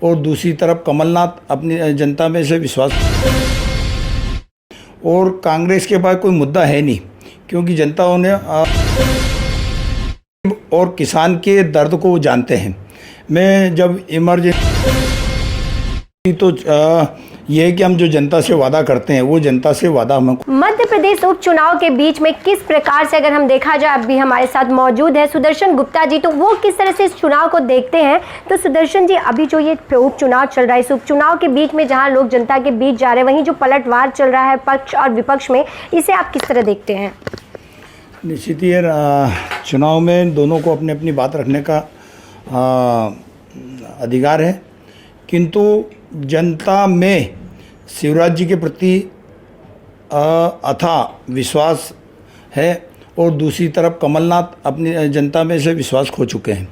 और दूसरी तरफ कमलनाथ अपनी जनता में से विश्वास, और कांग्रेस के पास कोई मुद्दा है नहीं, क्योंकि जनता उन्हें और किसान के दर्द को वो जानते हैं। मैं जब इमरजेंसी तो ये है कि हम जो जनता से वादा करते हैं वो जनता से वादा हमें। मध्य प्रदेश उपचुनाव के बीच में किस प्रकार से अगर हम देखा जाए, अभी हमारे साथ मौजूद है सुदर्शन गुप्ता जी, तो वो किस तरह से इस चुनाव को देखते हैं। तो सुदर्शन जी, अभी जो ये उपचुनाव चल रहा है, इस उपचुनाव के बीच में जहाँ लोग जनता के बीच जा रहे हैं, वहीं जो पलटवार चल रहा है पक्ष और विपक्ष में, इसे आप किस तरह देखते हैं? निश्चित ही चुनाव में दोनों को अपनी अपनी बात रखने का अधिकार है, किंतु जनता में शिवराज जी के प्रति अथाह विश्वास है, और दूसरी तरफ कमलनाथ अपनी जनता में से विश्वास खो चुके हैं।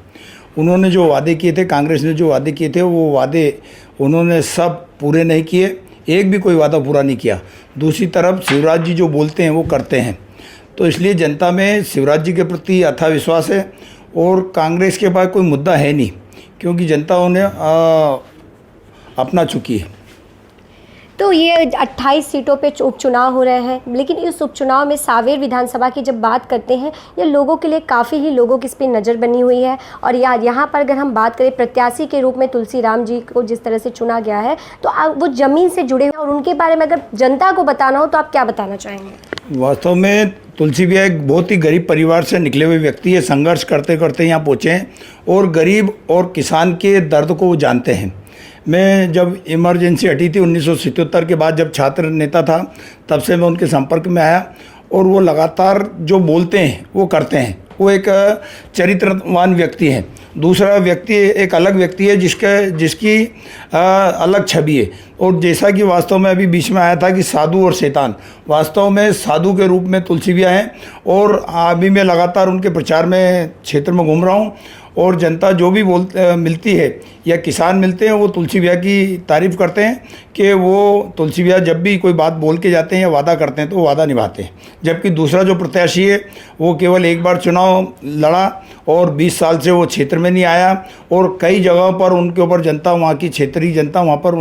उन्होंने जो वादे किए थे, कांग्रेस ने जो वादे किए थे, वो वादे उन्होंने सब पूरे नहीं किए, एक भी कोई वादा पूरा नहीं किया। दूसरी तरफ शिवराज जी जो बोलते हैं वो करते हैं, तो इसलिए जनता में शिवराज जी के प्रति अथाह विश्वास है, और कांग्रेस के पास कोई मुद्दा है नहीं, क्योंकि जनता उन्हें अपना चुकी है। तो ये 28 सीटों पे उपचुनाव हो रहे हैं, लेकिन इस उपचुनाव में सांवेर विधानसभा की जब बात करते हैं, ये लोगों के लिए काफ़ी ही लोगों की इस पर नज़र बनी हुई है। और यहाँ पर अगर हम बात करें प्रत्याशी के रूप में तुलसी राम जी को जिस तरह से चुना गया है, तो वो ज़मीन से जुड़े हुए, और उनके बारे में अगर जनता को बताना हो तो आप क्या बताना चाहेंगे? वास्तव में तुलसी भैया एक बहुत ही गरीब परिवार से निकले हुए व्यक्ति है, संघर्ष करते करते यहाँ पहुँचे हैं, और गरीब और किसान के दर्द को वो जानते हैं। मैं जब इमरजेंसी हटी थी 1977 के बाद, जब छात्र नेता था, तब से मैं उनके संपर्क में आया, और वो लगातार जो बोलते हैं वो करते हैं। वो एक चरित्रवान व्यक्ति है। दूसरा व्यक्ति एक अलग व्यक्ति है जिसकी अलग छवि है, और जैसा कि वास्तव में अभी बीच में आया था कि साधु और शैतान, वास्तव में साधु के रूप में तुलसी भैया हैं, और अभी मैं लगातार उनके प्रचार में क्षेत्र में घूम रहा हूँ, और जनता जो भी मिलती है या किसान मिलते हैं, वो तुलसी भैया की तारीफ़ करते हैं कि वो तुलसी भैया जब भी कोई बात बोल के जाते हैं या वादा करते हैं तो वो वादा निभाते हैं। जबकि दूसरा जो प्रत्याशी है वो केवल एक बार चुनाव लड़ा, और 20 साल से वो क्षेत्र में नहीं आया, और कई जगहों पर उनके ऊपर जनता, वहाँ की क्षेत्रीय जनता वहाँ पर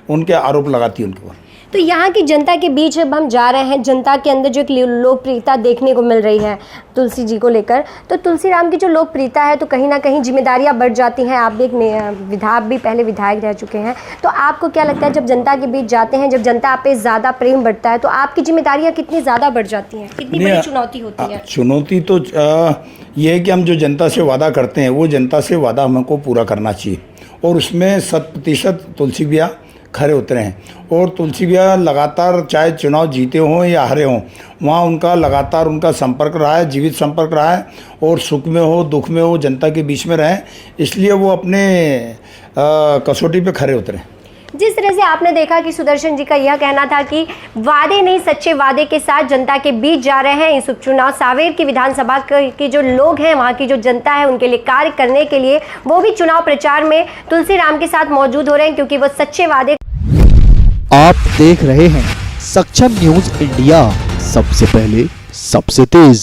उनके आरोप लगाती है उनके ऊपर। तो यहाँ की जनता के बीच जब हम जा रहे हैं, जनता के अंदर जो एक लोकप्रियता देखने को मिल रही है तुलसी जी को लेकर, तो तुलसी राम की जो लोकप्रियता है, तो कहीं ना कहीं जिम्मेदारियाँ बढ़ जाती हैं। आप भी भी पहले विधायक रह चुके हैं, तो आपको क्या लगता है जब जनता के बीच जाते हैं, जब जनता आप पे ज़्यादा प्रेम बढ़ता है, तो आपकी जिम्मेदारियाँ कितनी ज़्यादा बढ़ जाती हैं? कितनी बड़ी चुनौती होती है? चुनौती तो ये है कि हम जो जनता से वादा करते हैं वो जनता से वादा हमको पूरा करना चाहिए, और उसमें 100% तुलसी भैया खरे उतरे हैं। और तुलसी भैया लगातार, चाहे चुनाव जीते हों या हारे हों, वहाँ उनका लगातार उनका संपर्क रहा है, जीवित संपर्क रहा है, और सुख में हो दुख में हो जनता के बीच में रहें, इसलिए वो अपने कसौटी पे खरे उतरे। जिस तरह से आपने देखा कि सुदर्शन जी का यह कहना था कि वादे नहीं, सच्चे वादे के साथ जनता के बीच जा रहे हैं। इस उपचुनाव सांवेर की विधानसभा के जो लोग हैं, वहाँ की जो जनता है, उनके लिए कार्य करने के लिए वो भी चुनाव प्रचार में तुलसी राम के साथ मौजूद हो रहे हैं, क्योंकि वो सच्चे वादे। आप देख रहे हैं सक्षम न्यूज इंडिया, सबसे पहले सबसे तेज।